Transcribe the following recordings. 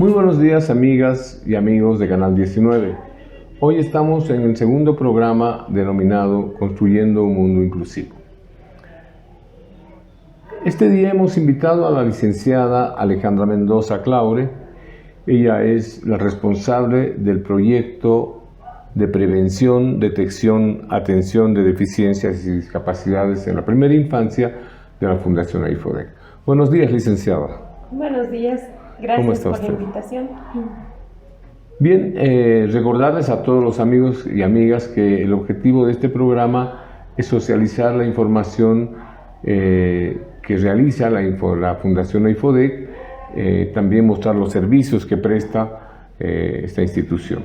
Muy buenos días, amigas y amigos de Canal 19. Hoy estamos en el segundo programa denominado Construyendo un Mundo Inclusivo. Este día hemos invitado a la licenciada Alejandra Mendoza Claure. Ella es la responsable del proyecto de prevención, detección, atención de deficiencias y discapacidades en la primera infancia de la Fundación AIFODEC. Buenos días, licenciada. Buenos días, gracias por la invitación. Bien, recordarles a todos los amigos y amigas que el objetivo de este programa es socializar la información que realiza la Fundación AIFODEC, también mostrar los servicios que presta esta institución.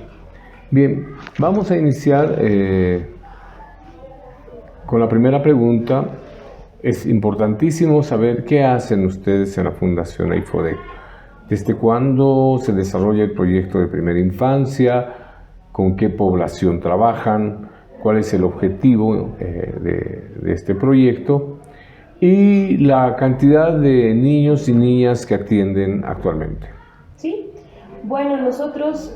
Bien, vamos a iniciar con la primera pregunta. Es importantísimo saber qué hacen ustedes en la Fundación AIFODEC. ¿Desde cuándo se desarrolla el proyecto de primera infancia? ¿Con qué población trabajan? ¿Cuál es el objetivo de este proyecto? Y la cantidad de niños y niñas que atienden actualmente. Sí, bueno, nosotros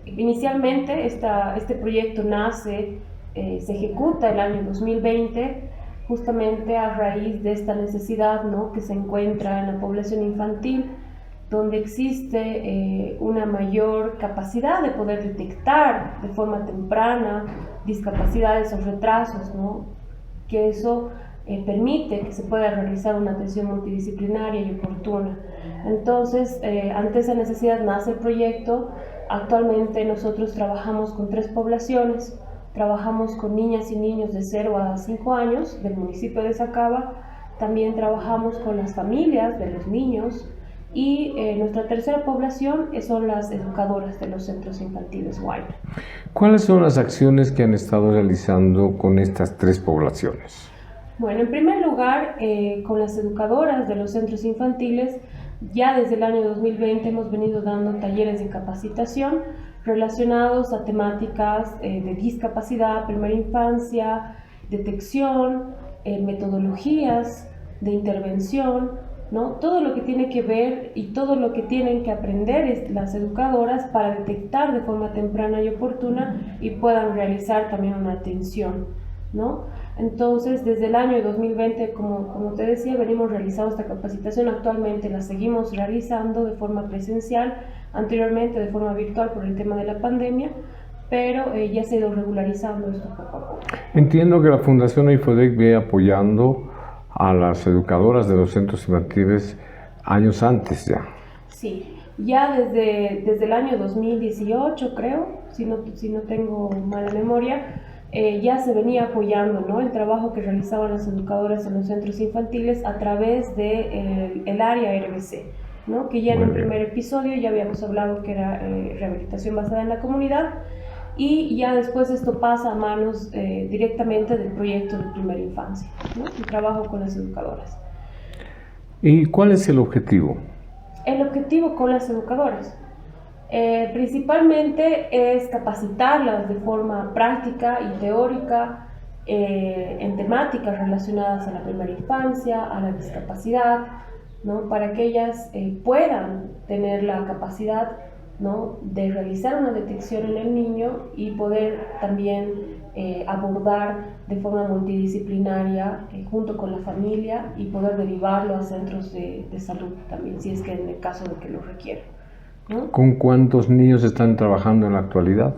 inicialmente este proyecto nace, se ejecuta el año 2020, justamente a raíz de esta necesidad, ¿no?, que se encuentra en la población infantil, donde existe una mayor capacidad de poder detectar de forma temprana discapacidades o retrasos, ¿no?, que eso permite que se pueda realizar una atención multidisciplinaria y oportuna. Entonces, ante esa necesidad nace el proyecto. Actualmente nosotros trabajamos con 3 poblaciones. Trabajamos con niñas y niños de 0 a 5 años del municipio de Sacaba. También trabajamos con las familias de los niños. Y nuestra tercera población son las educadoras de los centros infantiles Guayna. ¿Cuáles son las acciones que han estado realizando con estas 3 poblaciones? Bueno, en primer lugar, con las educadoras de los centros infantiles, ya desde el año 2020 hemos venido dando talleres de capacitación relacionados a temáticas de discapacidad, primera infancia, detección, metodologías de intervención, ¿no? Todo lo que tiene que ver y todo lo que tienen que aprender las educadoras para detectar de forma temprana y oportuna y puedan realizar también una atención, ¿no? Entonces, desde el año 2020, como te decía, venimos realizando esta capacitación. Actualmente la seguimos realizando de forma presencial, anteriormente de forma virtual por el tema de la pandemia, pero ya se ha ido regularizando esto poco a poco. Entiendo que la Fundación AIFODEC viene apoyando a las educadoras de los centros infantiles años antes ya. Sí, ya desde el año 2018, creo, si no tengo mala memoria, ya se venía apoyando, ¿no?, el trabajo que realizaban las educadoras en los centros infantiles a través de el área RBC, ¿no?, que ya en el primer episodio ya habíamos hablado que era rehabilitación basada en la comunidad, y ya después esto pasa a manos directamente del proyecto de primera infancia, ¿no?, el trabajo con las educadoras. ¿Y cuál es el objetivo? El objetivo con las educadoras principalmente es capacitarlas de forma práctica y teórica en temáticas relacionadas a la primera infancia, a la discapacidad, ¿no?, para que ellas puedan tener la capacidad, ¿no?, de realizar una detección en el niño y poder también abordar de forma multidisciplinaria junto con la familia y poder derivarlo a centros de salud también, si es que en el caso de que lo requieran, ¿no? ¿Con cuántos niños están trabajando en la actualidad?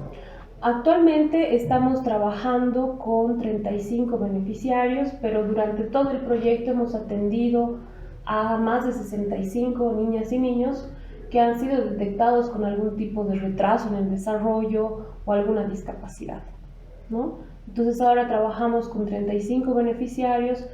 Actualmente estamos trabajando con 35 beneficiarios, pero durante todo el proyecto hemos atendido a más de 65 niñas y niños que han sido detectados con algún tipo de retraso en el desarrollo o alguna discapacidad, ¿no? Entonces ahora trabajamos con 35 beneficiarios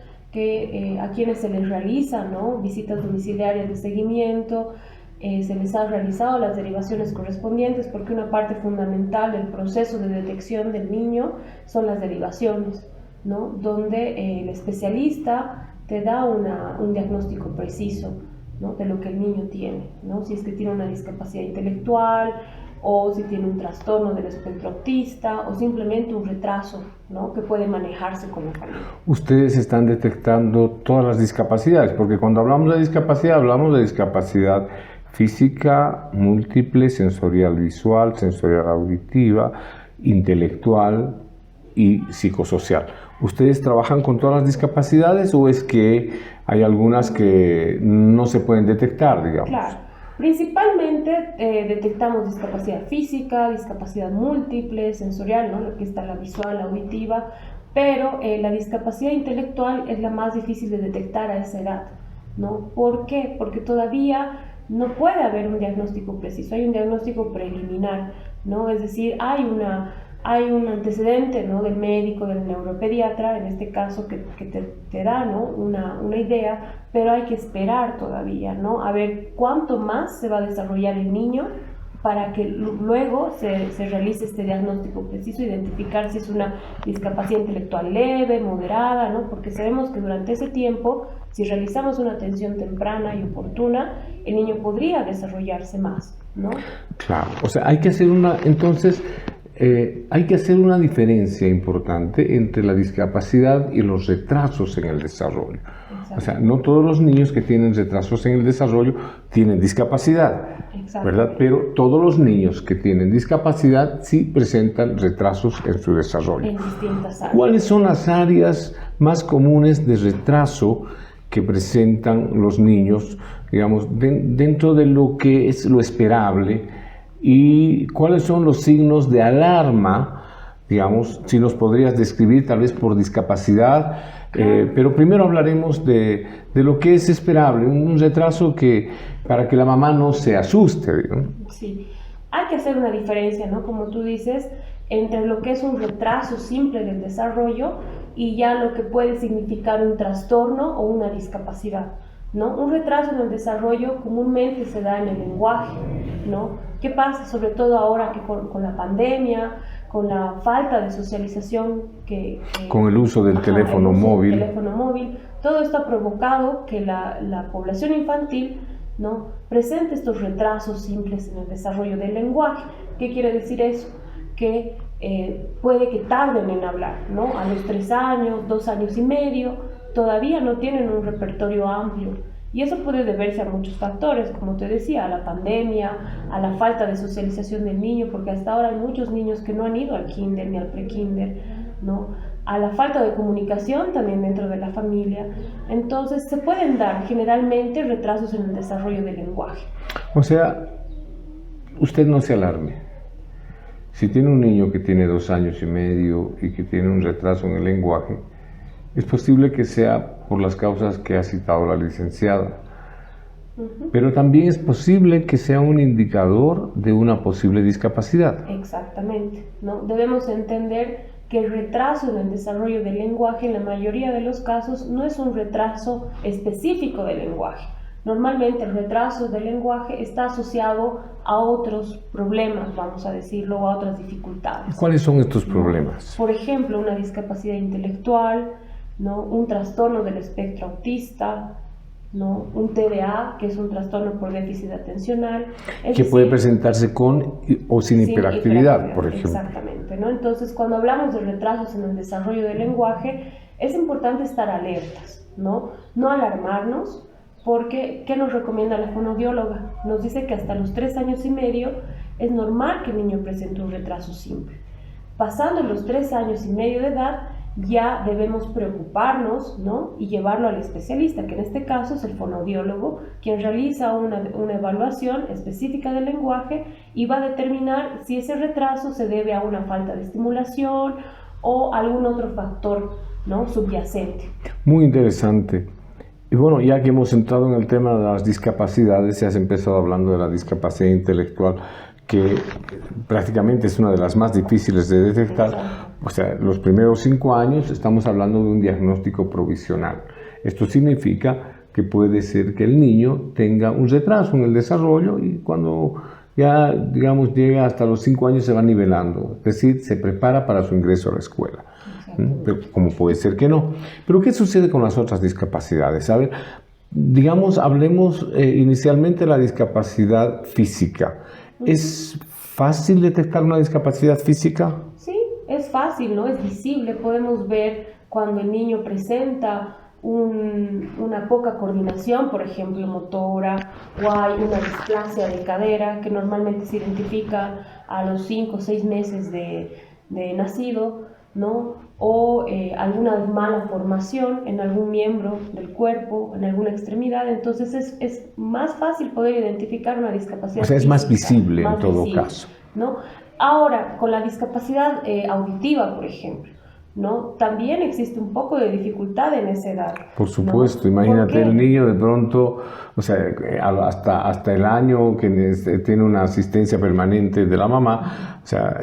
a quienes se les realizan, ¿no?, visitas domiciliarias de seguimiento. Se les ha realizado las derivaciones correspondientes, porque una parte fundamental del proceso de detección del niño son las derivaciones, ¿no?, donde el especialista te da un diagnóstico preciso, ¿no?, de lo que el niño tiene, ¿no?, si es que tiene una discapacidad intelectual o si tiene un trastorno del espectro autista o simplemente un retraso, ¿no?, que puede manejarse con la familia. Ustedes están detectando todas las discapacidades, porque cuando hablamos de discapacidad física múltiple, sensorial visual, sensorial auditiva, intelectual y psicosocial. ¿Ustedes trabajan con todas las discapacidades o es que hay algunas que no se pueden detectar, digamos? Claro, principalmente detectamos discapacidad física, discapacidad múltiple, sensorial, ¿no? Lo que está la visual, la auditiva, pero la discapacidad intelectual es la más difícil de detectar a esa edad, ¿no? ¿Por qué? Porque todavía no puede haber un diagnóstico preciso, hay un diagnóstico preliminar, ¿no? Es decir, hay un antecedente, ¿no? Del médico, del neuropediatra, en este caso, que te da, ¿no? una idea, pero hay que esperar todavía, ¿no? A ver cuánto más se va a desarrollar el niño para que luego se realice este diagnóstico preciso, identificar si es una discapacidad intelectual leve, moderada, ¿no? Porque sabemos que durante ese tiempo, si realizamos una atención temprana y oportuna, el niño podría desarrollarse más, ¿no? Claro, o sea, hay que hacer una diferencia importante entre la discapacidad y los retrasos en el desarrollo. Exacto. O sea, no todos los niños que tienen retrasos en el desarrollo tienen discapacidad, exacto, ¿verdad? Pero todos los niños que tienen discapacidad sí presentan retrasos en su desarrollo. En distintas áreas. ¿Cuáles son las áreas más comunes de retraso que presentan los niños, digamos, dentro de lo que es lo esperable? ¿Y cuáles son los signos de alarma, digamos, si nos podrías describir tal vez por discapacidad? Pero primero hablaremos de lo que es esperable, un retraso para que la mamá no se asuste, ¿no? Sí, hay que hacer una diferencia, ¿no? Como tú dices, entre lo que es un retraso simple del desarrollo y ya lo que puede significar un trastorno o una discapacidad, ¿no? Un retraso en el desarrollo comúnmente se da en el lenguaje, ¿no? ¿Qué pasa? Sobre todo ahora que con la pandemia, con la falta de socialización con el uso del teléfono móvil. Todo esto ha provocado que la población infantil, ¿no? presente estos retrasos simples en el desarrollo del lenguaje. ¿Qué quiere decir eso? Que puede que tarden en hablar, ¿no? A los 3 años, 2 años y medio, todavía no tienen un repertorio amplio. Y eso puede deberse a muchos factores, como te decía, a la pandemia, a la falta de socialización del niño, porque hasta ahora hay muchos niños que no han ido al kinder ni al prekinder, ¿no? A la falta de comunicación también dentro de la familia. Entonces se pueden dar generalmente retrasos en el desarrollo del lenguaje. O sea, usted no se alarme. Si tiene un niño que tiene 2 años y medio y que tiene un retraso en el lenguaje, es posible que sea por las causas que ha citado la licenciada. Pero también es posible que sea un indicador de una posible discapacidad. Exactamente, ¿no? Debemos entender que el retraso en el desarrollo del lenguaje en la mayoría de los casos no es un retraso específico del lenguaje. Normalmente el retraso del lenguaje está asociado a otros problemas, vamos a decirlo, o a otras dificultades. ¿Cuáles son estos problemas? Por ejemplo, una discapacidad intelectual, ¿no? Un trastorno del espectro autista, ¿no? Un TDA, que es un trastorno por déficit atencional. Que puede presentarse con o sin hiperactividad, por ejemplo. Exactamente, ¿no? Entonces, cuando hablamos de retrasos en el desarrollo del lenguaje, es importante estar alertas, ¿no? No alarmarnos, porque ¿qué nos recomienda la fonoaudióloga? Nos dice que hasta los 3 años y medio es normal que el niño presente un retraso simple. Pasando los 3 años y medio de edad, ya debemos preocuparnos, ¿no? Y llevarlo al especialista, que en este caso es el fonoaudiólogo, quien realiza una evaluación específica del lenguaje y va a determinar si ese retraso se debe a una falta de estimulación o algún otro factor, ¿no? subyacente. Muy interesante. Y bueno, ya que hemos entrado en el tema de las discapacidades, ya has empezado hablando de la discapacidad intelectual, que prácticamente es una de las más difíciles de detectar. O sea, los primeros 5 años estamos hablando de un diagnóstico provisional. Esto significa que puede ser que el niño tenga un retraso en el desarrollo y cuando ya, digamos, llega hasta los 5 años se va nivelando, es decir, se prepara para su ingreso a la escuela. Pero, como puede ser que no. Pero ¿qué sucede con las otras discapacidades? A ver, digamos, hablemos inicialmente de la discapacidad física. ¿Es fácil detectar una discapacidad física? Sí, es fácil, ¿no? Es visible. Podemos ver cuando el niño presenta una poca coordinación, por ejemplo, motora, o hay una displasia de cadera que normalmente se identifica a los 5 o 6 meses de nacido, ¿no? O alguna mala formación en algún miembro del cuerpo, en alguna extremidad, entonces es más fácil poder identificar una discapacidad. O sea, es física, más visible más en todo visible, caso. ¿no? Ahora, con la discapacidad auditiva, por ejemplo, ¿no? También existe un poco de dificultad en esa edad. Por supuesto, ¿no? imagínate el niño de pronto, o sea, hasta el año que tiene una asistencia permanente de la mamá, o sea,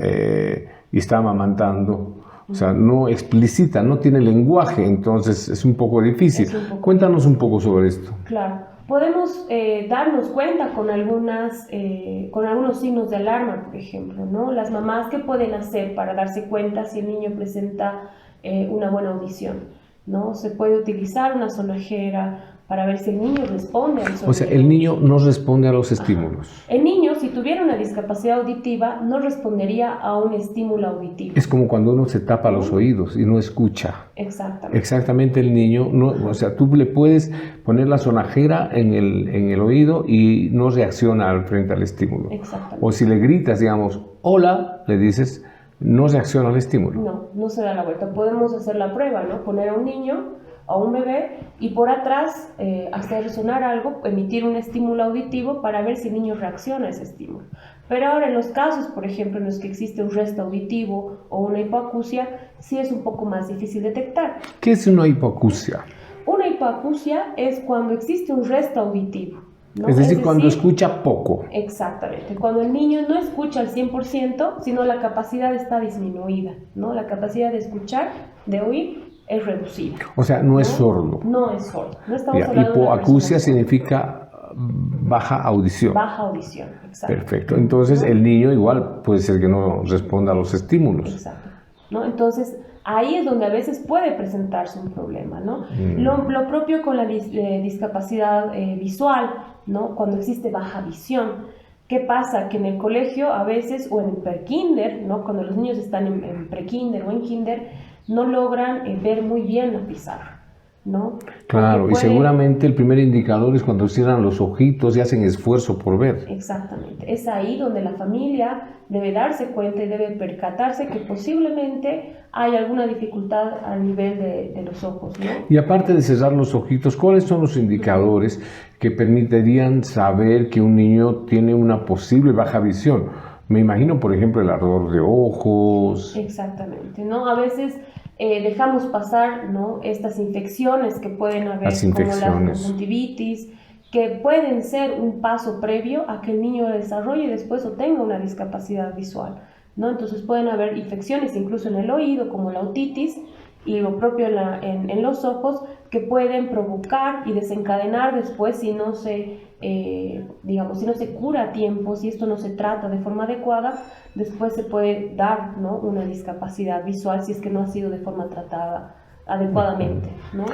y está amamantando, o sea, no explicita, no tiene lenguaje, entonces es un poco difícil. Cuéntanos un poco sobre esto. Claro, podemos darnos cuenta con algunos signos de alarma, por ejemplo, ¿no? Las mamás, ¿qué pueden hacer para darse cuenta si el niño presenta una buena audición? ¿No? Se puede utilizar una sonajera para ver si el niño responde al sonido. O sea, el niño no responde a los estímulos. Ajá. El niño, si tuviera una discapacidad auditiva, no respondería a un estímulo auditivo. Es como cuando uno se tapa los oídos y no escucha. Exactamente. Exactamente, el niño, no, o sea, tú le puedes poner la sonajera en el oído y no reacciona frente al estímulo. Exactamente. O si le gritas, digamos, hola, le dices, no reacciona al estímulo. No, no se da la vuelta. Podemos hacer la prueba, ¿no? Poner a un niño, a un bebé, y por atrás hacer resonar algo, emitir un estímulo auditivo para ver si el niño reacciona a ese estímulo. Pero ahora en los casos, por ejemplo, en los que existe un resto auditivo o una hipoacusia, sí es un poco más difícil detectar. ¿Qué es una hipoacusia? Una hipoacusia es cuando existe un resto auditivo, ¿no? Es decir, cuando escucha poco. Exactamente, cuando el niño no escucha al 100%, sino la capacidad está disminuida, ¿no? La capacidad de escuchar, de oír, es reducida. O sea, no es sordo. No es sordo. No estamos hablando hipoacusia significa baja audición. Baja audición, exacto. Perfecto. Entonces, el niño igual puede ser que no responda a los estímulos. Exacto. ¿No? Entonces, ahí es donde a veces puede presentarse un problema, ¿no? Lo propio con la discapacidad visual, ¿no? Cuando existe baja visión. ¿Qué pasa? Que en el colegio a veces, o en el prekinder, ¿no? Cuando los niños están en prekinder o en kinder, no logran ver muy bien la pizarra, ¿no? Claro, y seguramente el primer indicador es cuando cierran los ojitos y hacen esfuerzo por ver. Exactamente, es ahí donde la familia debe darse cuenta y debe percatarse que posiblemente hay alguna dificultad a nivel de los ojos, ¿no? Y aparte de cerrar los ojitos, ¿cuáles son los indicadores que permitirían saber que un niño tiene una posible baja visión? Me imagino, por ejemplo, el ardor de ojos. Exactamente, ¿no? A veces dejamos pasar, ¿no? Estas infecciones que pueden haber, como la conjuntivitis, que pueden ser un paso previo a que el niño desarrolle después o tenga una discapacidad visual, ¿no? Entonces pueden haber infecciones incluso en el oído, como la otitis, y lo propio en los ojos, que pueden provocar y desencadenar después si no se, si no se cura a tiempo, si esto no se trata de forma adecuada, después se puede dar, ¿no? Una discapacidad visual si es que no ha sido de forma tratada adecuadamente, ¿no?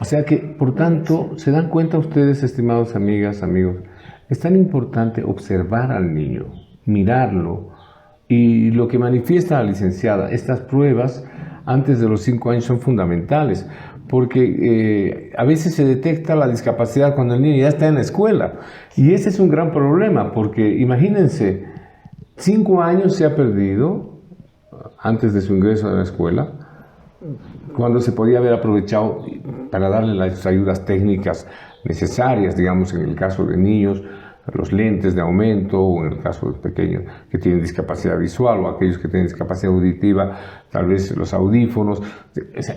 O sea que, por tanto, se dan cuenta ustedes, estimados amigas, amigos, es tan importante observar al niño, mirarlo, y lo que manifiesta la licenciada, estas pruebas antes de los 5 años son fundamentales, porque a veces se detecta la discapacidad cuando el niño ya está en la escuela, y ese es un gran problema, porque imagínense, 5 años se ha perdido antes de su ingreso a la escuela, cuando se podía haber aprovechado para darle las ayudas técnicas necesarias, digamos, en el caso de niños, los lentes de aumento, o en el caso de pequeños que tienen discapacidad visual, o aquellos que tienen discapacidad auditiva, tal vez los audífonos.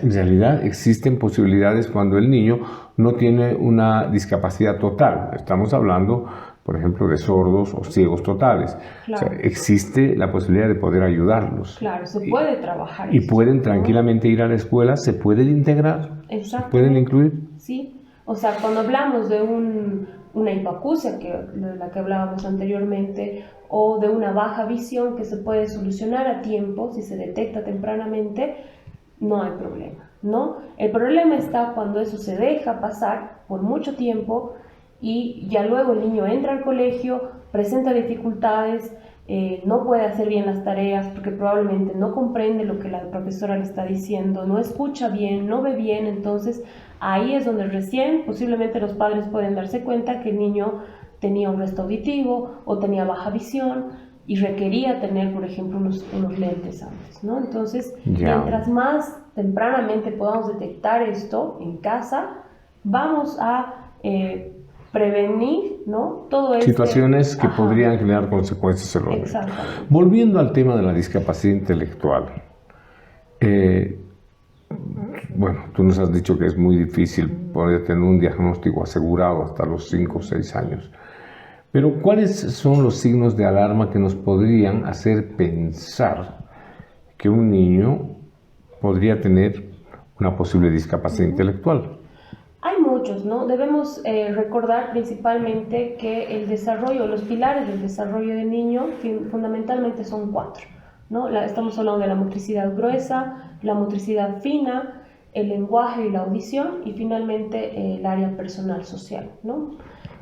En realidad existen posibilidades cuando el niño no tiene una discapacidad total. Estamos hablando, por ejemplo, de sordos o ciegos totales. Claro. O sea, existe la posibilidad de poder ayudarlos. Claro, se puede trabajar. Y pueden tranquilamente ir a la escuela, se pueden integrar, se pueden incluir. Sí, o sea, cuando hablamos de una hipoacusia, de la que hablábamos anteriormente, o de una baja visión que se puede solucionar a tiempo, si se detecta tempranamente, no hay problema, ¿no? El problema está cuando eso se deja pasar por mucho tiempo y ya luego el niño entra al colegio, presenta dificultades, no puede hacer bien las tareas porque probablemente no comprende lo que la profesora le está diciendo, no escucha bien, no ve bien, entonces Ahí es donde recién posiblemente los padres pueden darse cuenta que el niño tenía un resto auditivo o tenía baja visión y requería tener, por ejemplo, unos lentes antes, ¿no? Entonces, mientras más tempranamente podamos detectar esto en casa, vamos a prevenir, ¿no? Todo situaciones que podrían generar consecuencias en los niños. Exactamente. Volviendo al tema de la discapacidad intelectual, bueno, tú nos has dicho que es muy difícil poder tener un diagnóstico asegurado hasta los 5 o 6 años. Pero ¿cuáles son los signos de alarma que nos podrían hacer pensar que un niño podría tener una posible discapacidad intelectual? Hay muchos, ¿no? Debemos recordar principalmente que el desarrollo, los pilares del desarrollo del niño fundamentalmente son 4, ¿no? Estamos hablando de la motricidad gruesa, la motricidad fina, el lenguaje y la audición y finalmente el área personal social, ¿no?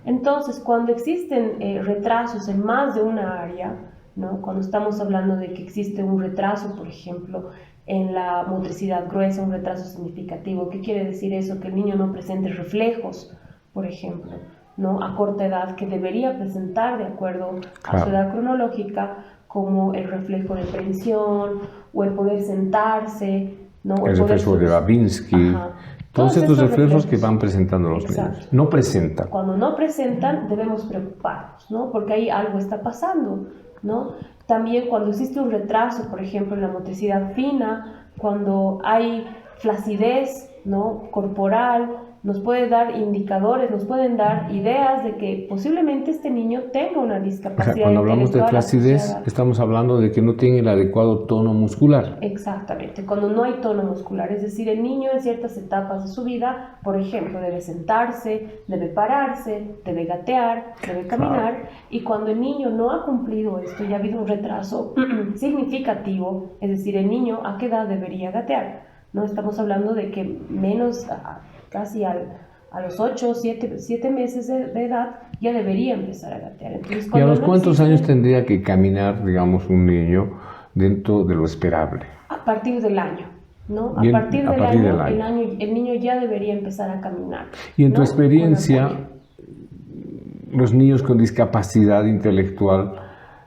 Entonces, cuando existen retrasos en más de una área, ¿no? Cuando estamos hablando de que existe un retraso, por ejemplo, en la motricidad gruesa, un retraso significativo, ¿qué quiere decir eso? Que el niño no presente reflejos, por ejemplo, ¿no? A corta edad, que debería presentar de acuerdo a su edad cronológica, como el reflejo de prensión o el poder sentarse, ¿no? El reflejo de Babinski. Ajá. Todos estos reflejos que van presentando los niños. No presentan. Cuando no presentan, debemos preocuparnos, ¿no? Porque ahí algo está pasando, ¿no? También cuando existe un retraso, por ejemplo, en la motricidad fina, cuando hay flacidez, ¿no? Corporal, nos puede dar indicadores, nos pueden dar ideas de que posiblemente este niño tenga una discapacidad. O sea, cuando hablamos de flacidez, asociada, estamos hablando de que no tiene el adecuado tono muscular. Exactamente, cuando no hay tono muscular, es decir, el niño en ciertas etapas de su vida, por ejemplo, debe sentarse, debe pararse, debe gatear, debe caminar, y cuando el niño no ha cumplido esto y ha habido un retraso significativo, es decir, el niño a qué edad debería gatear, ¿no? Estamos hablando de que menos, casi a los 8 o 7 meses de edad ya debería empezar a gatear. Entonces, ¿y a los cuántos años tendría que caminar, digamos, un niño dentro de lo esperable? A partir del año, ¿no? Bien, a partir del año, el niño ya debería empezar a caminar. Y en tu experiencia, los niños con discapacidad intelectual,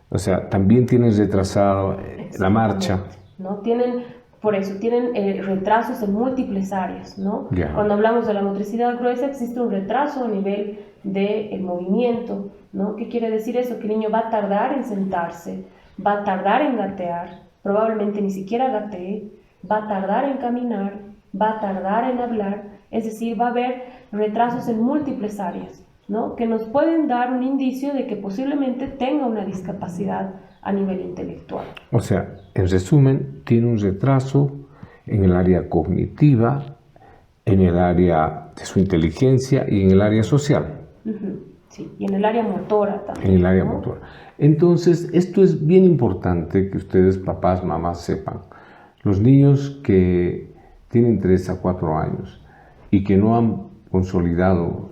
o sea, también tienen retrasado la marcha. ¿No? Tienen retrasos en múltiples áreas, ¿no? Yeah. Cuando hablamos de la motricidad gruesa, existe un retraso a nivel del movimiento, ¿no? ¿Qué quiere decir eso? Que el niño va a tardar en sentarse, va a tardar en gatear, probablemente ni siquiera gatee, va a tardar en caminar, va a tardar en hablar, es decir, va a haber retrasos en múltiples áreas, ¿no? Que nos pueden dar un indicio de que posiblemente tenga una discapacidad a nivel intelectual. O sea, en resumen, tiene un retraso en el área cognitiva, en el área de su inteligencia y en el área social. Sí, y en el área motora también. En el área motora. Entonces, esto es bien importante que ustedes, papás, mamás, sepan. Los niños que tienen 3 a 4 años y que no han consolidado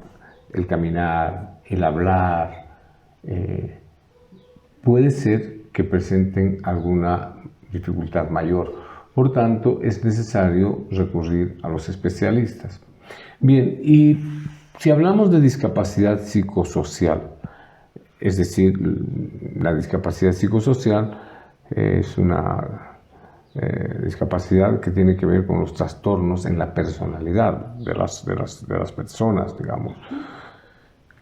el caminar, el hablar, puede ser que presenten alguna dificultad mayor. Por tanto, es necesario recurrir a los especialistas. Bien, y si hablamos de discapacidad psicosocial, es decir, la discapacidad psicosocial es una discapacidad que tiene que ver con los trastornos en la personalidad de las personas, digamos.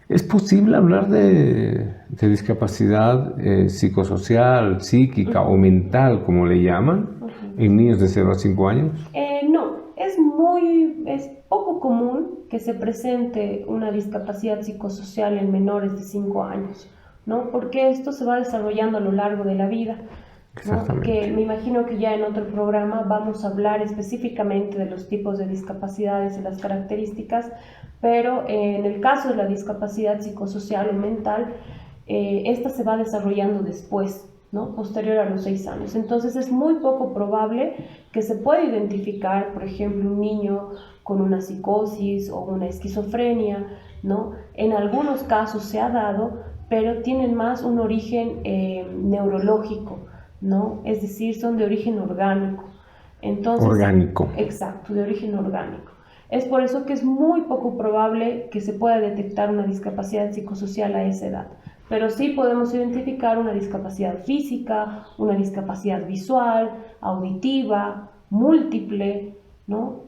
¿Es posible hablar de discapacidad psicosocial, psíquica o mental, como le llaman, en niños de 0 a 5 años? No, es poco común que se presente una discapacidad psicosocial en menores de 5 años, ¿no? Porque esto se va desarrollando a lo largo de la vida. ¿No? Que me imagino que ya en otro programa vamos a hablar específicamente de los tipos de discapacidades y las características, pero en el caso de la discapacidad psicosocial o mental, esta se va desarrollando después, ¿no? Posterior a los 6 años. Entonces es muy poco probable que se pueda identificar, por ejemplo, un niño con una psicosis o una esquizofrenia, ¿no? En algunos casos se ha dado, pero tienen más un origen neurológico, ¿no? Es decir, son de origen orgánico. Entonces, orgánico. Exacto, de origen orgánico. Es por eso que es muy poco probable que se pueda detectar una discapacidad psicosocial a esa edad. Pero sí podemos identificar una discapacidad física, una discapacidad visual, auditiva, múltiple, ¿no?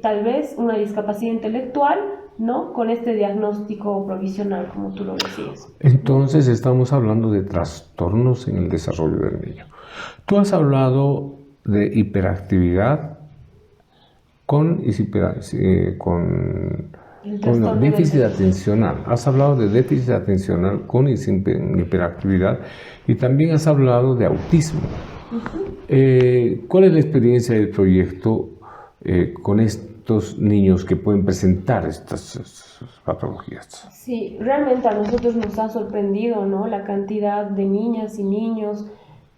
Tal vez una discapacidad intelectual, ¿no? Con este diagnóstico provisional, como tú lo decías. Entonces estamos hablando de trastornos en el desarrollo del niño. Tú has hablado de hiperactividad con déficit atencional. Has hablado de déficit atencional con hiperactividad y también has hablado de autismo. ¿Cuál es la experiencia del proyecto con estos niños que pueden presentar estas patologías? Sí, realmente a nosotros nos ha sorprendido, ¿no?, la cantidad de niñas y niños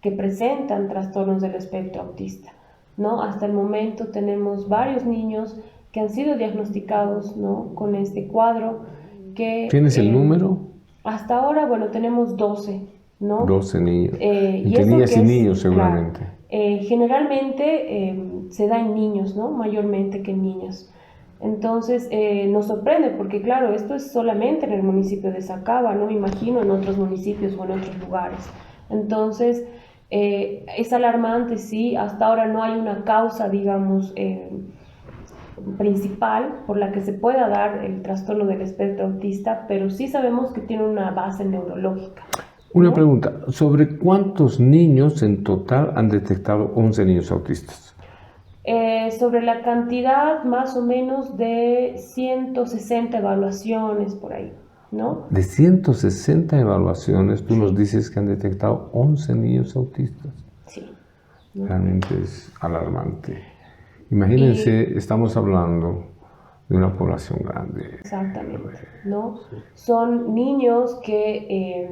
que presentan trastornos del espectro autista, ¿no? Hasta el momento tenemos varios niños que han sido diagnosticados, ¿no?, con este cuadro. ¿Tienes el número? Hasta ahora, bueno, tenemos 12, ¿no? 12 niños. Entre niñas y niños, seguramente. Claro, generalmente se da en niños, ¿no?, mayormente que en niñas. Entonces nos sorprende porque, claro, esto es solamente en el municipio de Sacaba, no me imagino en otros municipios o en otros lugares. Entonces es alarmante, sí. Hasta ahora no hay una causa, digamos, principal por la que se pueda dar el trastorno del espectro autista, pero sí sabemos que tiene una base neurológica. Una pregunta, ¿sobre cuántos niños en total han detectado 11 niños autistas? Sobre la cantidad más o menos de 160 evaluaciones por ahí, ¿no? De 160 evaluaciones, tú nos dices que han detectado 11 niños autistas. Sí. ¿No? Realmente es alarmante. Imagínense, estamos hablando de una población grande. Exactamente, ¿no? Son niños que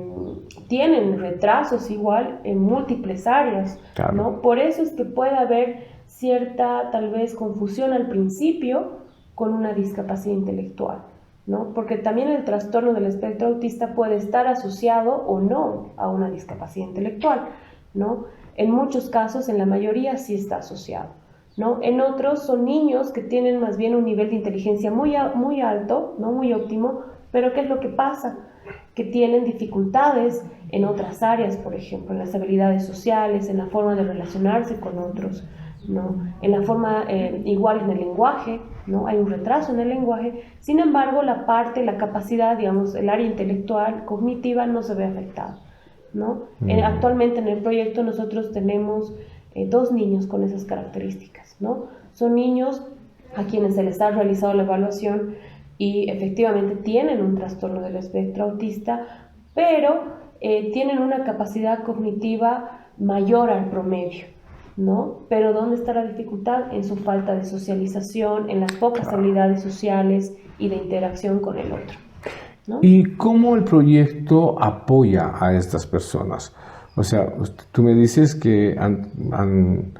tienen retrasos igual en múltiples áreas, Claro. ¿no? Por eso es que puede haber cierta, tal vez, confusión al principio con una discapacidad intelectual, ¿no? Porque también el trastorno del espectro autista puede estar asociado o no a una discapacidad intelectual, ¿no? En muchos casos, en la mayoría, sí está asociado, ¿no? En otros son niños que tienen más bien un nivel de inteligencia muy alto, no muy óptimo, pero ¿qué es lo que pasa? Que tienen dificultades en otras áreas, por ejemplo, en las habilidades sociales, en la forma de relacionarse con otros, ¿no? En la forma, igual en el lenguaje, ¿no? Hay un retraso en el lenguaje. Sin embargo, la capacidad, digamos, el área intelectual, cognitiva, no se ve afectada, ¿no? Actualmente en el proyecto nosotros tenemos 2 niños con esas características, ¿no? Son niños a quienes se les ha realizado la evaluación y efectivamente tienen un trastorno del espectro autista, pero tienen una capacidad cognitiva mayor al promedio, ¿no? Pero ¿dónde está la dificultad? En su falta de socialización, en las pocas habilidades sociales y de interacción con el otro, ¿no? ¿Y cómo el proyecto apoya a estas personas? O sea, tú me dices que han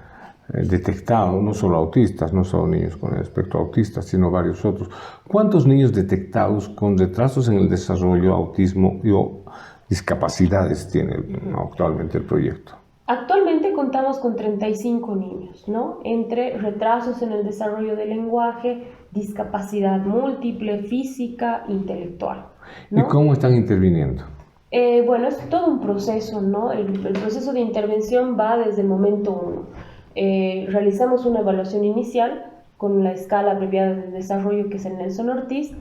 detectado no solo autistas, no solo niños con el espectro autista, sino varios otros. ¿Cuántos niños detectados con retrasos en el desarrollo, autismo o discapacidades tiene actualmente el proyecto? Actualmente contamos con 35 niños, ¿no? Entre retrasos en el desarrollo del lenguaje, discapacidad múltiple, física, intelectual, ¿no? ¿Y cómo están interviniendo? Bueno, es todo un proceso, ¿no? El proceso de intervención va desde el momento 1. Realizamos una evaluación inicial con la escala abreviada de desarrollo, que es el Nelson Ortiz,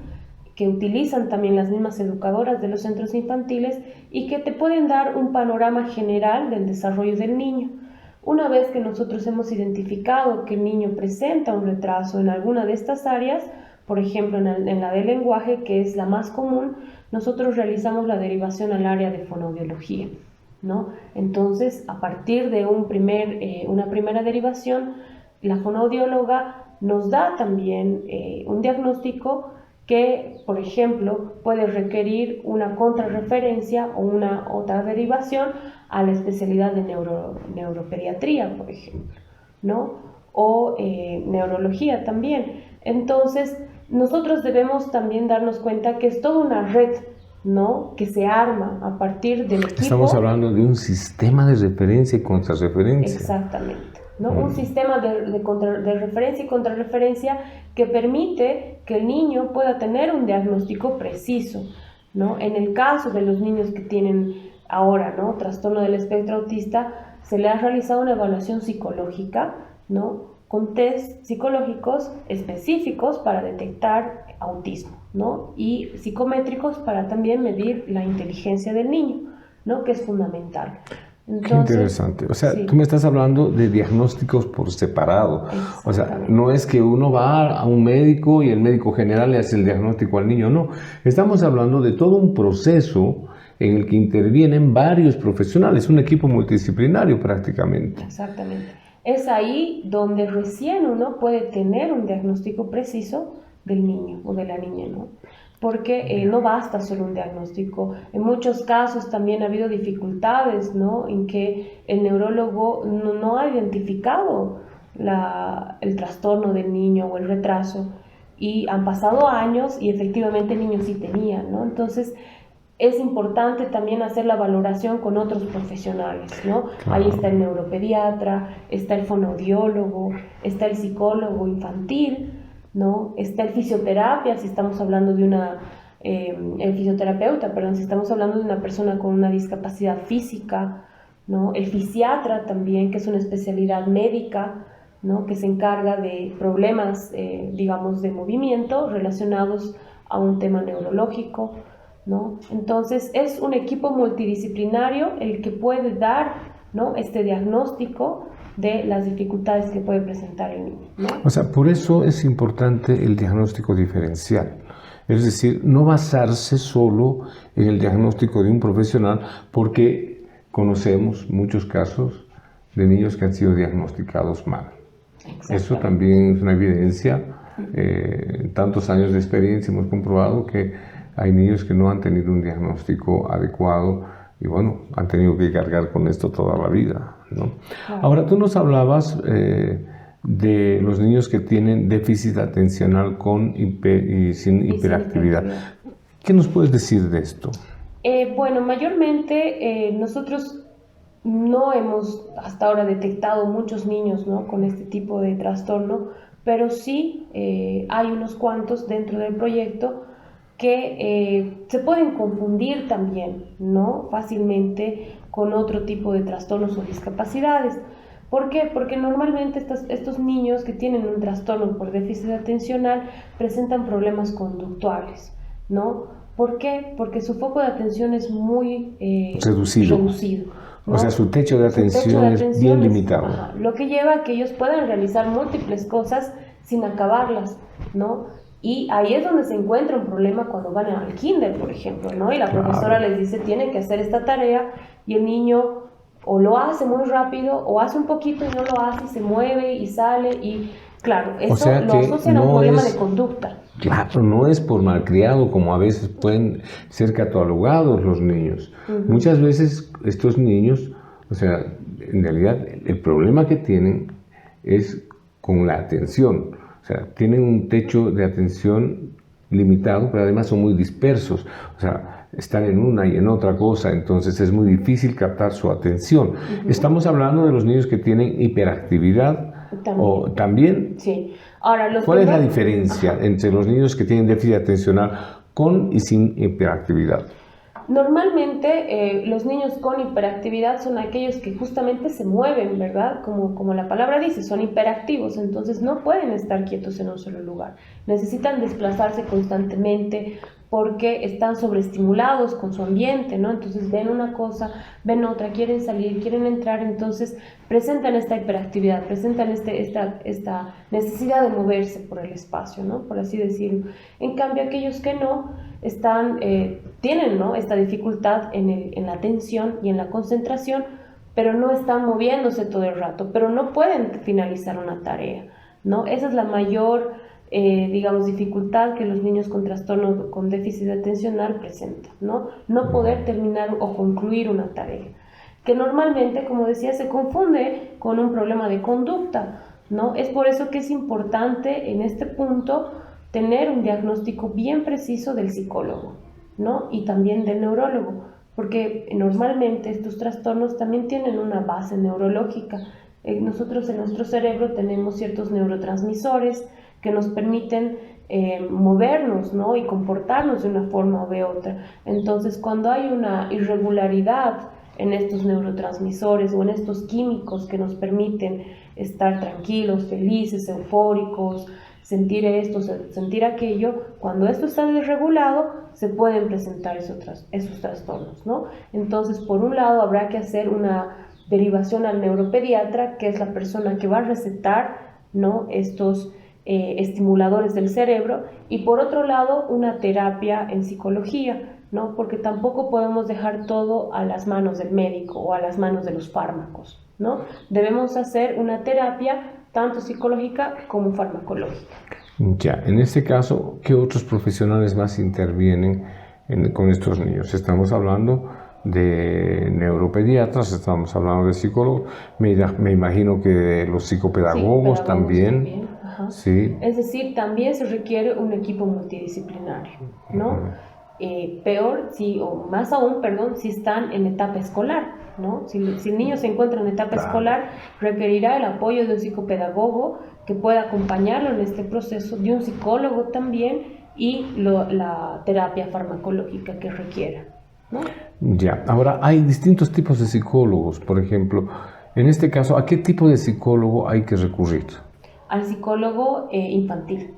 que utilizan también las mismas educadoras de los centros infantiles y que te pueden dar un panorama general del desarrollo del niño. Una vez que nosotros hemos identificado que el niño presenta un retraso en alguna de estas áreas, por ejemplo en la del lenguaje, que es la más común, nosotros realizamos la derivación al área de fonoaudiología, ¿no? Entonces, a partir de una primera derivación, la fonoaudióloga nos da también un diagnóstico que, por ejemplo, puede requerir una contrarreferencia o una otra derivación a la especialidad de neuropediatría, por ejemplo, ¿no? O neurología también. Entonces, nosotros debemos también darnos cuenta que es toda una red, ¿no?, que se arma a partir del equipo. Estamos hablando de un sistema de referencia y contrarreferencia. Exactamente, ¿no? Un sistema de referencia y contrarreferencia que permite que el niño pueda tener un diagnóstico preciso, ¿no? En el caso de los niños que tienen ahora, ¿no?, trastorno del espectro autista, se le ha realizado una evaluación psicológica, ¿no?, con test psicológicos específicos para detectar autismo, ¿no?, y psicométricos para también medir la inteligencia del niño, ¿no?, que es fundamental. Entonces, qué interesante. O sea, sí, tú me estás hablando de diagnósticos por separado. O sea, no es que uno va a un médico y el médico general le hace el diagnóstico al niño, no. Estamos hablando de todo un proceso en el que intervienen varios profesionales, un equipo multidisciplinario prácticamente. Exactamente. Es ahí donde recién uno puede tener un diagnóstico preciso del niño o de la niña, ¿no? Porque no basta solo un diagnóstico. En muchos casos también ha habido dificultades, ¿no?, en que el neurólogo no ha identificado el trastorno del niño o el retraso, y han pasado años y efectivamente el niño sí tenía, ¿no? Entonces es importante también hacer la valoración con otros profesionales, ¿no? Ahí está el neuropediatra, está el fonoaudiólogo, está el psicólogo infantil, ¿no? Está el fisioterapia, si estamos hablando de el fisioterapeuta, perdón, si estamos hablando de una persona con una discapacidad física, ¿no? El fisiatra también, que es una especialidad médica, ¿no?, que se encarga de problemas, digamos, de movimiento relacionados a un tema neurológico, ¿no? Entonces es un equipo multidisciplinario el que puede dar, ¿no?, este diagnóstico de las dificultades que puede presentar el niño, ¿no? O sea, por eso es importante el diagnóstico diferencial. Es decir, no basarse solo en el diagnóstico de un profesional, porque conocemos muchos casos de niños que han sido diagnosticados mal. Eso también es una evidencia. Tantos años de experiencia hemos comprobado que hay niños que no han tenido un diagnóstico adecuado y bueno, han tenido que cargar con esto toda la vida, ¿no? Ahora, tú nos hablabas de los niños que tienen déficit atencional sin hiperactividad. ¿Qué nos puedes decir de esto? Bueno, mayormente nosotros no hemos hasta ahora detectado muchos niños, ¿no?, con este tipo de trastorno, pero sí hay unos cuantos dentro del proyecto que se pueden confundir también, ¿no?, fácilmente con otro tipo de trastornos o discapacidades. ¿Por qué? Porque normalmente estos niños que tienen un trastorno por déficit atencional presentan problemas conductuales, ¿no? ¿Por qué? Porque su foco de atención es muy reducido, ¿no? O sea, su techo de atención es bien limitado. Ajá, lo que lleva a que ellos puedan realizar múltiples cosas sin acabarlas, ¿no? Y ahí es donde se encuentra un problema cuando van al kinder, por ejemplo, ¿no? Y la profesora les dice, tienen que hacer esta tarea, y el niño o lo hace muy rápido, o hace un poquito y no lo hace, y se mueve y sale, y claro, eso lo asocian a un problema de conducta. Claro, no es por malcriado, como a veces pueden ser catalogados los niños. Muchas veces estos niños, o sea, en realidad el problema que tienen es con la atención. O sea, tienen un techo de atención limitado, pero además son muy dispersos. O sea, están en una y en otra cosa, entonces es muy difícil captar su atención. Estamos hablando de los niños que tienen hiperactividad. ¿También? Sí. Ahora, ¿cuál es la diferencia entre los niños que tienen déficit atencional con y sin hiperactividad? Normalmente los niños con hiperactividad son aquellos que justamente se mueven, ¿verdad? Como la palabra dice, son hiperactivos, entonces no pueden estar quietos en un solo lugar. Necesitan desplazarse constantemente porque están sobreestimulados con su ambiente, ¿no? Entonces ven una cosa, ven otra, quieren salir, quieren entrar, entonces presentan esta hiperactividad, presentan esta necesidad de moverse por el espacio, ¿no?, por así decirlo. En cambio, aquellos que no tienen, ¿no?, esta dificultad en la atención y en la concentración, pero no están moviéndose todo el rato, pero no pueden finalizar una tarea, ¿no? Esa es la mayor digamos, dificultad que los niños con trastorno con déficit atencional presentan, ¿no? No poder terminar o concluir una tarea, que normalmente, como decía, se confunde con un problema de conducta, ¿no? Es por eso que es importante en este punto tener un diagnóstico bien preciso del psicólogo, ¿no?, y también del neurólogo, porque normalmente estos trastornos también tienen una base neurológica Nosotros en nuestro cerebro tenemos ciertos neurotransmisores que nos permiten movernos, ¿no? Y comportarnos de una forma o de otra. Entonces, cuando hay una irregularidad en estos neurotransmisores o en estos químicos que nos permiten estar tranquilos, felices, eufóricos, sentir esto, sentir aquello, cuando esto está desregulado, se pueden presentar esos trastornos, ¿no? Entonces, por un lado, habrá que hacer una derivación al neuropediatra, que es la persona que va a recetar, ¿no?, estos estimuladores del cerebro, y por otro lado, una terapia en psicología, ¿no? Porque tampoco podemos dejar todo a las manos del médico o a las manos de los fármacos, ¿no? Debemos hacer una terapia tanto psicológica como farmacológica. Ya, en este caso, ¿qué otros profesionales más intervienen con estos niños? Estamos hablando de neuropediatras, estamos hablando de psicólogos, me imagino que de los psicopedagogos Sí, también. Sí. Es decir, también se requiere un equipo multidisciplinario, ¿no? Peor, o más aún, perdón, si están en etapa escolar, ¿no? Si el niño se encuentra en etapa escolar, requerirá el apoyo de un psicopedagogo que pueda acompañarlo en este proceso, de un psicólogo también, y la terapia farmacológica que requiera, ¿no? Ya, ahora hay distintos tipos de psicólogos, por ejemplo, en este caso, ¿a qué tipo de psicólogo hay que recurrir? Al psicólogo infantil,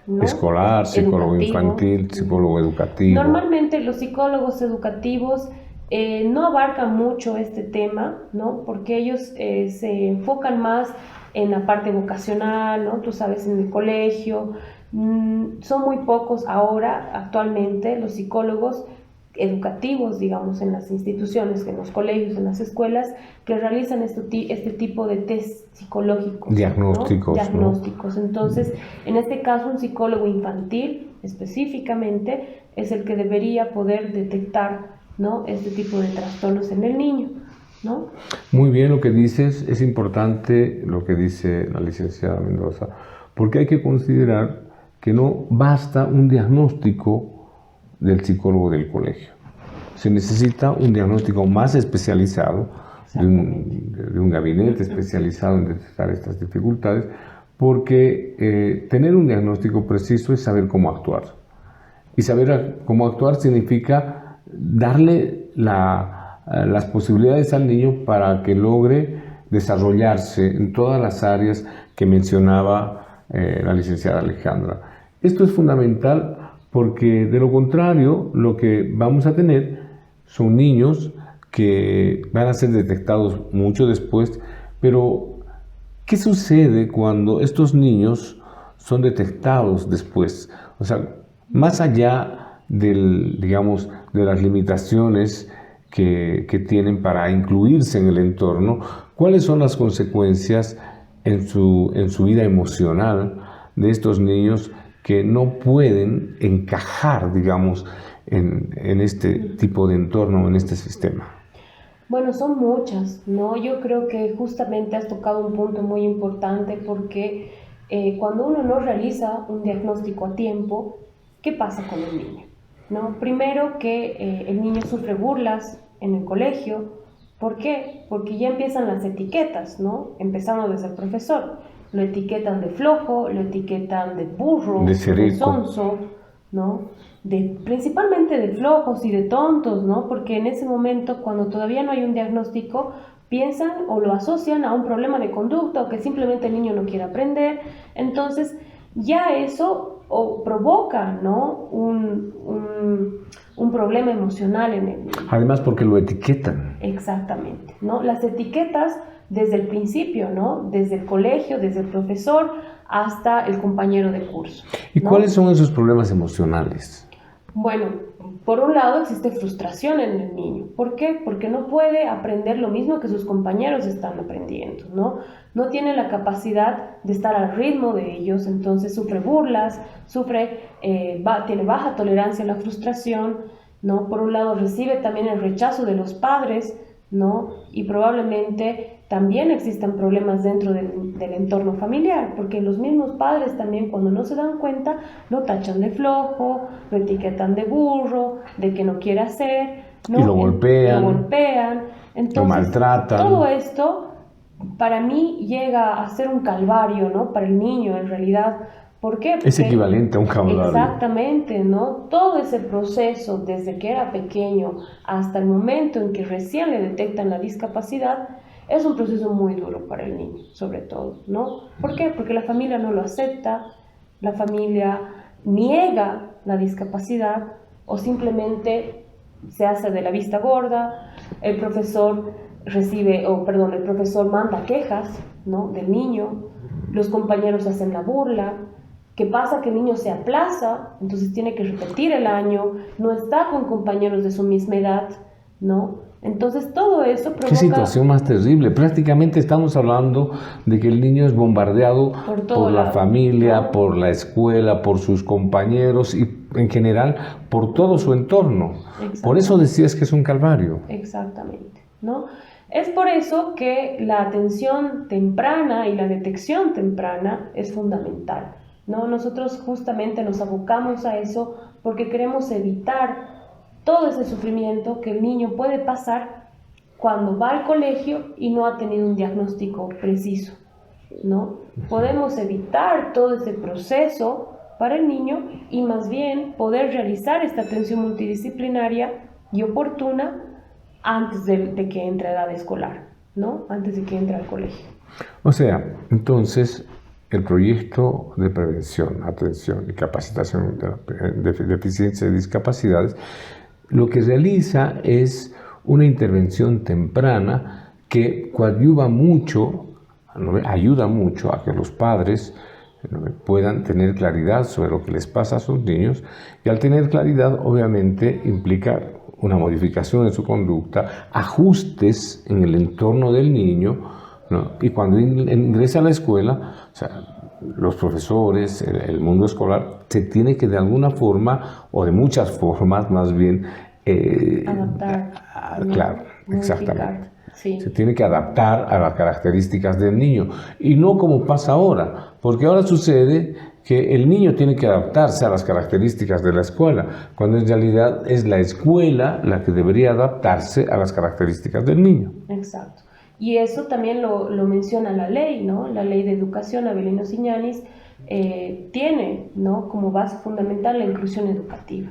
¿no? Escolar, psicólogo Educativo. infantil, psicólogo educativo. Normalmente los psicólogos educativos no abarcan mucho este tema, ¿no? Porque ellos se enfocan más en la parte vocacional, ¿no? Tú sabes, en el colegio. Son muy pocos ahora, actualmente, los psicólogos educativos, digamos, en las instituciones, en los colegios, en las escuelas, que realizan este tipo de test psicológicos. Diagnósticos. ¿no? Diagnósticos. Entonces, en este caso, un psicólogo infantil, específicamente, es el que debería poder detectar, ¿no?, este tipo de trastornos en el niño, ¿no? Muy bien lo que dices, es importante lo que dice la licenciada Mendoza, porque hay que considerar que no basta un diagnóstico del psicólogo del colegio. Se necesita un diagnóstico más especializado, de un gabinete especializado en detectar estas dificultades, porque tener un diagnóstico preciso es saber cómo actuar. Y saber cómo actuar significa darle las posibilidades al niño para que logre desarrollarse en todas las áreas que mencionaba la licenciada Alejandra. Esto es fundamental porque de lo contrario lo que vamos a tener son niños que van a ser detectados mucho después, pero ¿qué sucede cuando estos niños son detectados después? O sea, más allá digamos, de las limitaciones que tienen para incluirse en el entorno, ¿cuáles son las consecuencias en su vida emocional de estos niños que no pueden encajar, digamos, en este tipo de entorno, en este sistema? Bueno, son muchas, ¿no? Yo creo que justamente has tocado un punto muy importante porque cuando uno no realiza un diagnóstico a tiempo, ¿qué pasa con el niño? ¿No? Primero que el niño sufre burlas en el colegio. ¿Por qué? Porque ya empiezan las etiquetas, ¿no? Empezando desde el profesor. Lo etiquetan de flojo, lo etiquetan de burro, de sonso, ¿no? Principalmente de flojos y de tontos, ¿no? Porque en ese momento, cuando todavía no hay un diagnóstico, piensan o lo asocian a un problema de conducta o que simplemente el niño no quiere aprender. Entonces, ya eso provoca, ¿no?, un problema emocional en el niño. Además, porque lo etiquetan. Exactamente, ¿no? Las etiquetas desde el principio, ¿no? Desde el colegio, desde el profesor hasta el compañero de curso, ¿Y ¿no? cuáles son esos problemas emocionales? Bueno, por un lado existe frustración en el niño. ¿Por qué? Porque no puede aprender lo mismo que sus compañeros están aprendiendo, ¿no? No tiene la capacidad de estar al ritmo de ellos, entonces sufre burlas, tiene baja tolerancia a la frustración, ¿no? Por un lado recibe también el rechazo de los padres, ¿no? Y probablemente también existen problemas dentro del entorno familiar, porque los mismos padres también, cuando no se dan cuenta, lo tachan de flojo, lo etiquetan de burro, de que no quiere hacer, ¿no? Y lo golpean. Entonces, lo maltratan. Todo esto para mí llega a ser un calvario, ¿no? Para el niño, en realidad. ¿Por qué? Porque es equivalente a un calvario. Exactamente, ¿no? Todo ese proceso, desde que era pequeño hasta el momento en que recién le detectan la discapacidad, es un proceso muy duro para el niño, sobre todo, ¿no? ¿Por qué? Porque la familia no lo acepta, la familia niega la discapacidad o simplemente se hace de la vista gorda, el profesor el profesor manda quejas, ¿no? Del niño, los compañeros hacen la burla. ¿Qué pasa? Que el niño se aplaza, entonces tiene que repetir el año, no está con compañeros de su misma edad, ¿no? Entonces todo eso provoca... Qué situación más terrible. Prácticamente estamos hablando de que el niño es bombardeado por la familia, ¿no? Por la escuela, por sus compañeros y en general por todo su entorno. Por eso decías que es un calvario. Exactamente, ¿no? Es por eso que la atención temprana y la detección temprana es fundamental, ¿no? Nosotros justamente nos abocamos a eso porque queremos evitar todo ese sufrimiento que el niño puede pasar cuando va al colegio y no ha tenido un diagnóstico preciso, ¿no? Podemos evitar todo ese proceso para el niño y más bien poder realizar esta atención multidisciplinaria y oportuna antes de que entre a edad escolar, ¿no? Antes de que entre al colegio. O sea, entonces, el proyecto de prevención, atención y capacitación de deficiencias y discapacidades lo que realiza es una intervención temprana que coadyuva mucho, ayuda mucho a que los padres puedan tener claridad sobre lo que les pasa a sus niños, y al tener claridad obviamente implica una modificación en su conducta, ajustes en el entorno del niño, ¿no? Y cuando ingresa a la escuela, o sea, los profesores, el mundo escolar, se tiene que de alguna forma, o de muchas formas más bien, adaptar. Claro, exactamente. Sí. Se tiene que adaptar a las características del niño. Y no como pasa ahora, porque ahora sucede que el niño tiene que adaptarse a las características de la escuela, cuando en realidad es la escuela la que debería adaptarse a las características del niño. Exacto. Y eso también lo menciona la ley, ¿no? La ley de educación, Avelino Siñanis, tiene, ¿no?, como base fundamental la inclusión educativa,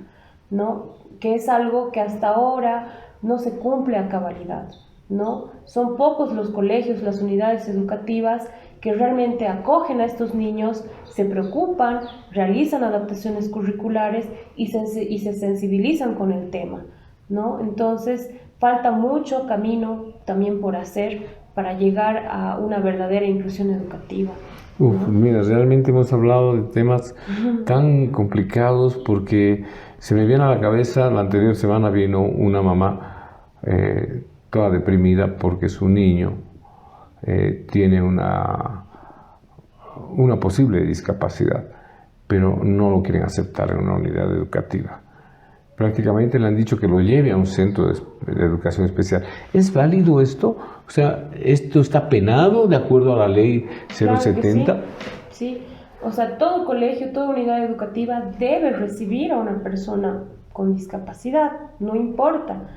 ¿no?, que es algo que hasta ahora no se cumple a cabalidad, ¿no? Son pocos los colegios, las unidades educativas que realmente acogen a estos niños, se preocupan, realizan adaptaciones curriculares y se sensibilizan con el tema, ¿no? Entonces, falta mucho camino también por hacer para llegar a una verdadera inclusión educativa, ¿no? Mira, realmente hemos hablado de temas tan complicados porque se me viene a la cabeza, la anterior semana vino una mamá toda deprimida porque su niño tiene una posible discapacidad, pero no lo quieren aceptar en una unidad educativa. Prácticamente le han dicho que lo lleve a un centro de educación especial. ¿Es válido esto? O sea, ¿esto está penado de acuerdo a la ley 070? Claro que sí. O sea, todo colegio, toda unidad educativa debe recibir a una persona con discapacidad, no importa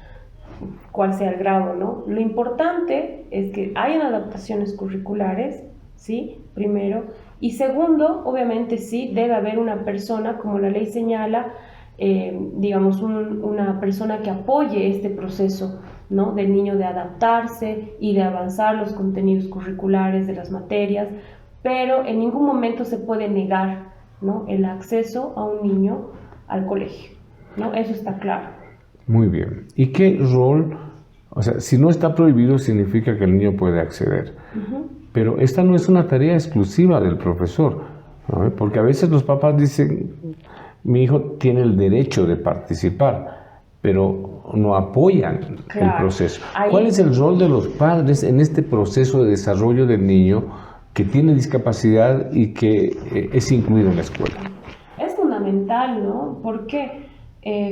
cuál sea el grado, ¿no? Lo importante es que hayan adaptaciones curriculares, ¿sí? Primero. Y segundo, obviamente sí, debe haber una persona, como la ley señala, digamos, una persona que apoye este proceso, ¿no?, del niño de adaptarse y de avanzar los contenidos curriculares de las materias, pero en ningún momento se puede negar, ¿no?, el acceso a un niño al colegio, ¿no? Eso está claro. Muy bien. ¿Y qué rol? O sea, si no está prohibido significa que el niño puede acceder. Pero esta no es una tarea exclusiva del profesor, ¿no? Porque a veces los papás dicen, mi hijo tiene el derecho de participar, pero no apoyan el proceso. ¿Cuál es el rol de los padres en este proceso de desarrollo del niño que tiene discapacidad y que es incluido en la escuela? Es fundamental, ¿no? Porque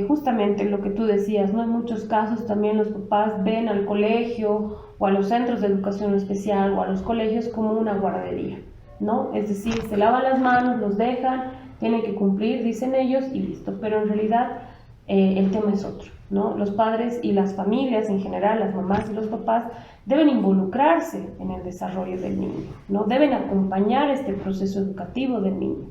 justamente lo que tú decías, ¿no? En muchos casos también los papás ven al colegio o a los centros de educación especial o a los colegios como una guardería, ¿no? Es decir, se lavan las manos, los dejan, tienen que cumplir, dicen ellos, y listo. Pero en realidad el tema es otro, ¿no? Los padres y las familias en general, las mamás y los papás, deben involucrarse en el desarrollo del niño, ¿no? Deben acompañar este proceso educativo del niño,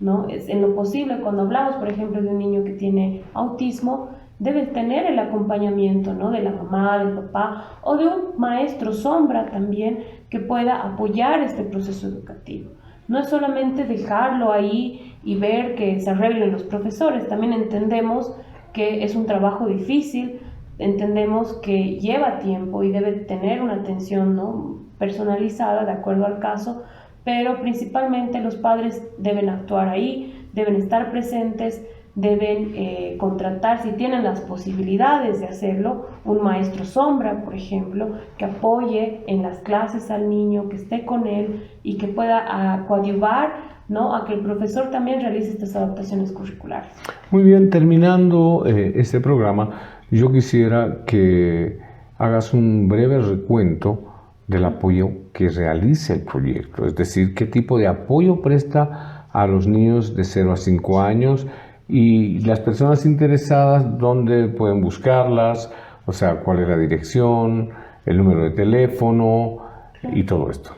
¿no? Es en lo posible, cuando hablamos, por ejemplo, de un niño que tiene autismo, debe tener el acompañamiento, ¿no? De la mamá, del papá o de un maestro sombra también que pueda apoyar este proceso educativo. No es solamente dejarlo ahí y ver que se arreglen los profesores, también entendemos que es un trabajo difícil, entendemos que lleva tiempo y debe tener una atención, ¿no? Personalizada de acuerdo al caso, pero principalmente los padres deben actuar ahí, deben estar presentes, deben contratar, si tienen las posibilidades de hacerlo, un maestro sombra, por ejemplo, que apoye en las clases al niño, que esté con él y que pueda coadyuvar, ¿no? A que el profesor también realice estas adaptaciones curriculares. Muy bien, terminando este programa, yo quisiera que hagas un breve recuento del apoyo que realiza el proyecto, es decir, qué tipo de apoyo presta a los niños de 0 a 5 años y las personas interesadas, dónde pueden buscarlas, o sea, cuál es la dirección, el número de teléfono y todo esto.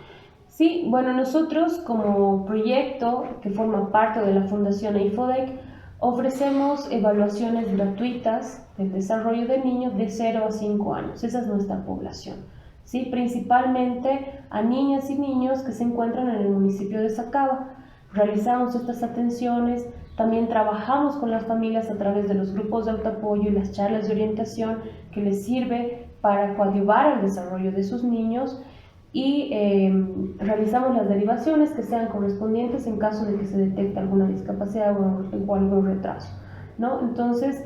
Sí, bueno, nosotros como proyecto que forma parte de la Fundación IFODEC ofrecemos evaluaciones gratuitas del desarrollo de niños de 0 a 5 años. Esa es nuestra población. ¿Sí? Principalmente a niñas y niños que se encuentran en el municipio de Sacaba. Realizamos estas atenciones, también trabajamos con las familias a través de los grupos de autoapoyo y las charlas de orientación que les sirve para coadyuvar al desarrollo de sus niños y realizamos las derivaciones que sean correspondientes en caso de que se detecte alguna discapacidad o algún retraso, ¿no? Entonces,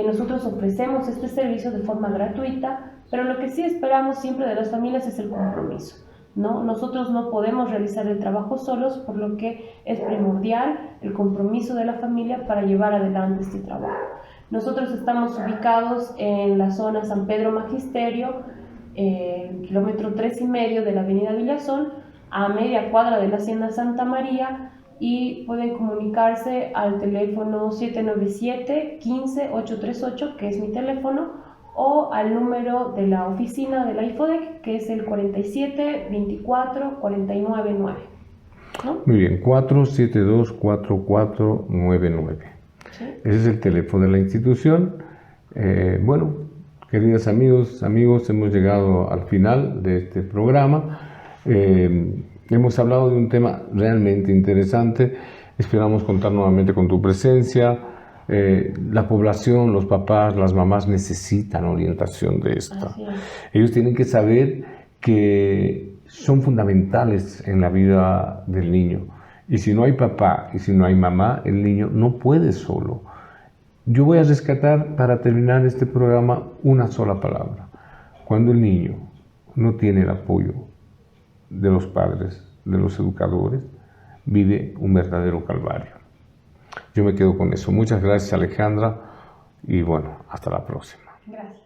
nosotros ofrecemos este servicio de forma gratuita, pero lo que sí esperamos siempre de las familias es el compromiso, ¿no? Nosotros no podemos realizar el trabajo solos, por lo que es primordial el compromiso de la familia para llevar adelante este trabajo. Nosotros estamos ubicados en la zona San Pedro Magisterio, kilómetro 3,5 de la avenida Villazón, a media cuadra de la Hacienda Santa María, y pueden comunicarse al teléfono 797-15-838, que es mi teléfono, o al número de la oficina de la IFODEC, que es el 47-24-499. ¿No? Muy bien, 472-4499. ¿Sí? Ese es el teléfono de la institución. Bueno, queridos amigos, hemos llegado al final de este programa. Hemos hablado de un tema realmente interesante. Esperamos contar nuevamente con tu presencia. La población, los papás, las mamás necesitan orientación de esta. Ellos tienen que saber que son fundamentales en la vida del niño. Y si no hay papá y si no hay mamá, el niño no puede solo. Yo voy a rescatar para terminar este programa una sola palabra. Cuando el niño no tiene el apoyo de los padres, de los educadores, vive un verdadero calvario. Yo me quedo con eso. Muchas gracias, Alejandra, y bueno, hasta la próxima. Gracias.